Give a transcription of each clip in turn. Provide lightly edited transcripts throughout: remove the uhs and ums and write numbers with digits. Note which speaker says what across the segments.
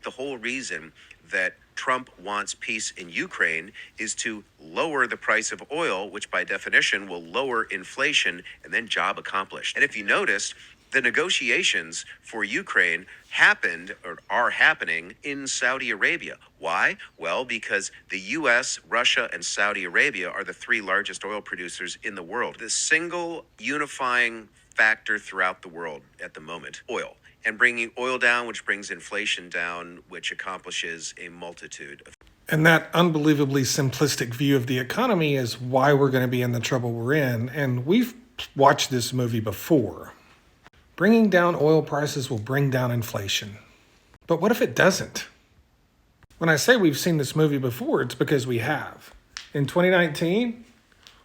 Speaker 1: The whole reason that Trump wants peace in Ukraine is to lower the price of oil, which by definition will lower inflation, and then job accomplished. And if you noticed, the negotiations for Ukraine happened or are happening in Saudi Arabia. Why? Well, because the US, Russia, and Saudi Arabia are the three largest oil producers in the world. The single unifying factor throughout the world at the moment, oil. And bringing oil down, which brings inflation down, which accomplishes a multitude of.
Speaker 2: And that unbelievably simplistic view of the economy is why we're going to be in the trouble we're in. And we've watched this movie before. Bringing down oil prices will bring down inflation. But what if it doesn't? When I say we've seen this movie before, it's because we have. In 2019,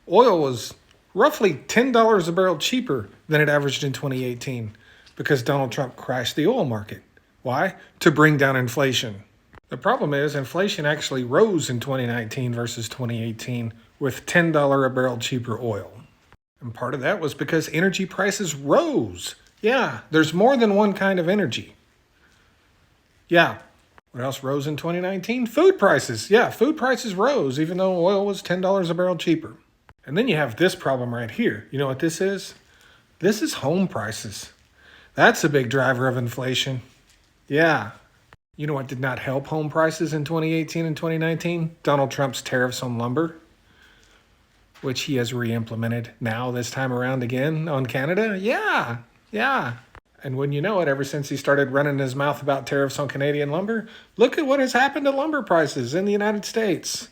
Speaker 2: oil was roughly $10 a barrel cheaper than it averaged in 2018 because Donald Trump crashed the oil market. Why? To bring down inflation. The problem is inflation actually rose in 2019 versus 2018 with $10 a barrel cheaper oil. And part of that was because energy prices rose. Yeah, there's more than one kind of energy. Yeah. What else rose in 2019? Food prices. Yeah, food prices rose even though oil was $10 a barrel cheaper. And then you have this problem right here. You know what this is? This is home prices. That's a big driver of inflation. Yeah. You know what did not help home prices in 2018 and 2019? Donald Trump's tariffs on lumber, which he has re-implemented now this time around again on Canada. Yeah. And when you know it, ever since he started running his mouth about tariffs on Canadian lumber, look at what has happened to lumber prices in the United States.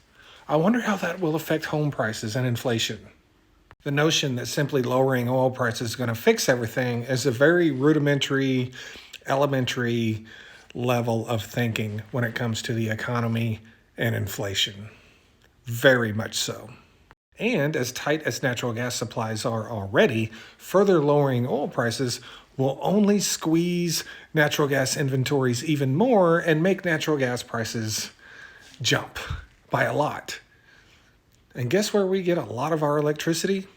Speaker 2: I wonder how that will affect home prices and inflation. The notion that simply lowering oil prices is going to fix everything is a very rudimentary, elementary level of thinking when it comes to the economy and inflation. Very much so. And as tight as natural gas supplies are already, further lowering oil prices will only squeeze natural gas inventories even more and make natural gas prices jump by a lot. And guess where we get a lot of our electricity?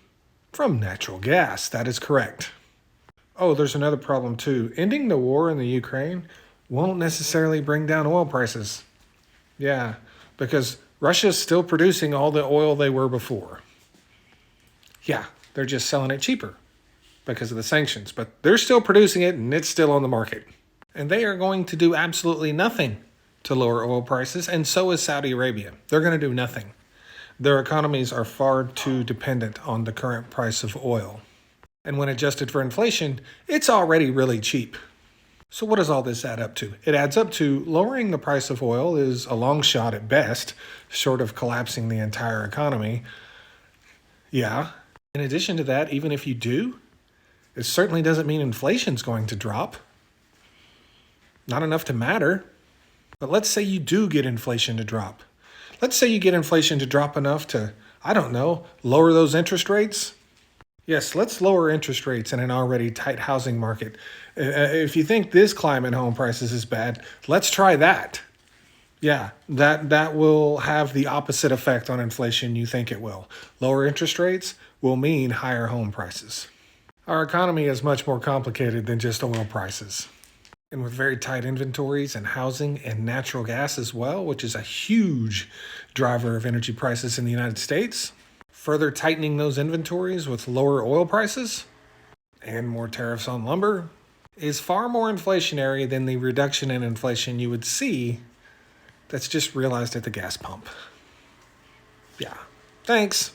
Speaker 2: From natural gas. That is correct. Oh, there's another problem too. Ending the war in the Ukraine won't necessarily bring down oil prices. Yeah, because Russia's still producing all the oil they were before. Yeah, they're just selling it cheaper because of the sanctions, but they're still producing it and it's still on the market. And they are going to do absolutely nothing to lower oil prices, and so is Saudi Arabia. They're going to do nothing. Their economies are far too dependent on the current price of oil. And when adjusted for inflation, it's already really cheap. So what does all this add up to? It adds up to lowering the price of oil is a long shot at best, short of collapsing the entire economy. Yeah. In addition to that, even if you do, it certainly doesn't mean inflation's going to drop. Not enough to matter. But let's say you do get inflation to drop. Let's say you get inflation to drop enough to, lower those interest rates. Yes, let's lower interest rates in an already tight housing market. If you think this climate home prices is bad, let's try that. Yeah, that will have the opposite effect on inflation you think it will. Lower interest rates will mean higher home prices. Our economy is much more complicated than just oil prices. And with very tight inventories and housing and natural gas as well, which is a huge driver of energy prices in the United States, further tightening those inventories with lower oil prices and more tariffs on lumber is far more inflationary than the reduction in inflation you would see that's just realized at the gas pump. Yeah. Thanks.